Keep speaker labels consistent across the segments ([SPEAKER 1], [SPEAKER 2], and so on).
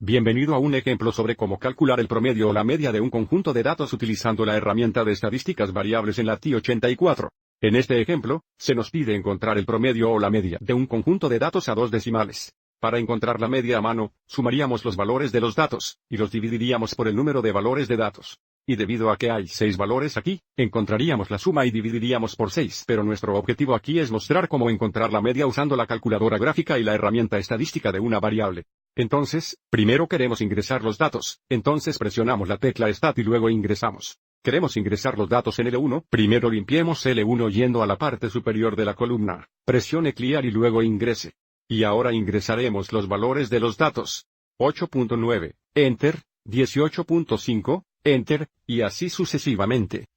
[SPEAKER 1] Bienvenido a un ejemplo sobre cómo calcular el promedio o la media de un conjunto de datos utilizando la herramienta de estadísticas variables en la TI-84. En este ejemplo, se nos pide encontrar el promedio o la media de un conjunto de datos a dos decimales. Para encontrar la media a mano, sumaríamos los valores de los datos, y los dividiríamos por el número de valores de datos. Y debido a que hay 6 valores aquí, encontraríamos la suma y dividiríamos por 6. Pero nuestro objetivo aquí es mostrar cómo encontrar la media usando la calculadora gráfica y la herramienta estadística de una variable. Entonces, primero queremos ingresar los datos, entonces presionamos la tecla Stat y luego ingresamos. Queremos ingresar los datos en L1, primero limpiemos L1 yendo a la parte superior de la columna, presione Clear y luego ingrese. Y ahora ingresaremos los valores de los datos. 8.9, Enter, 18.5, Enter, y así sucesivamente.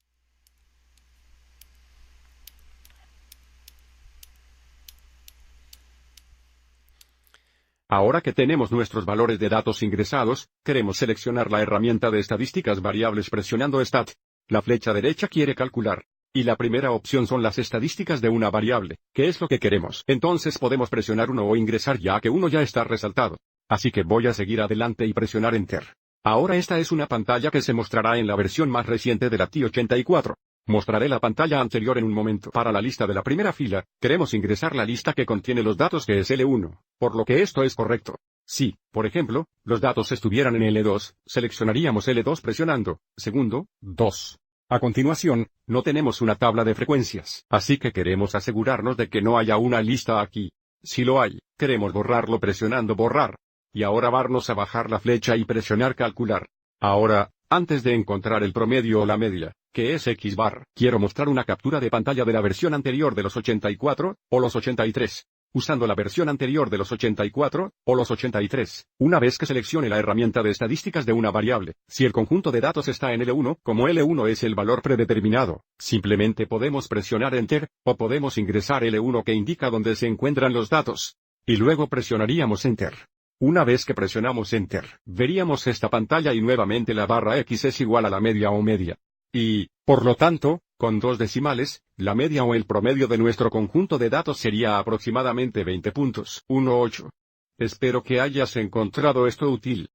[SPEAKER 1] Ahora que tenemos nuestros valores de datos ingresados, queremos seleccionar la herramienta de estadísticas variables presionando Stat. La flecha derecha quiere calcular. Y la primera opción son las estadísticas de una variable, que es lo que queremos. Entonces podemos presionar 1 o ingresar ya que 1 ya está resaltado. Así que voy a seguir adelante y presionar Enter. Ahora esta es una pantalla que se mostrará en la versión más reciente de la TI-84. Mostraré la pantalla anterior en un momento. Para la lista de la primera fila, queremos ingresar la lista que contiene los datos que es L1, por lo que esto es correcto. Si, por ejemplo, los datos estuvieran en L2, seleccionaríamos L2 presionando, segundo, 2. A continuación, no tenemos una tabla de frecuencias, así que queremos asegurarnos de que no haya una lista aquí. Si lo hay, queremos borrarlo presionando borrar. Y ahora vamos a bajar la flecha y presionar calcular. Ahora, antes de encontrar el promedio o la media, que es X bar, quiero mostrar una captura de pantalla de la versión anterior de los 84, o los 83. Usando la versión anterior de los 84, o los 83, una vez que seleccione la herramienta de estadísticas de una variable, si el conjunto de datos está en L1, como L1 es el valor predeterminado, simplemente podemos presionar Enter, o podemos ingresar L1 que indica dónde se encuentran los datos. Y luego presionaríamos Enter. Una vez que presionamos Enter, veríamos esta pantalla y nuevamente la barra X es igual a la media o media. Y, por lo tanto, con dos decimales, la media o el promedio de nuestro conjunto de datos sería aproximadamente 20 puntos. 18. Espero que hayas encontrado esto útil.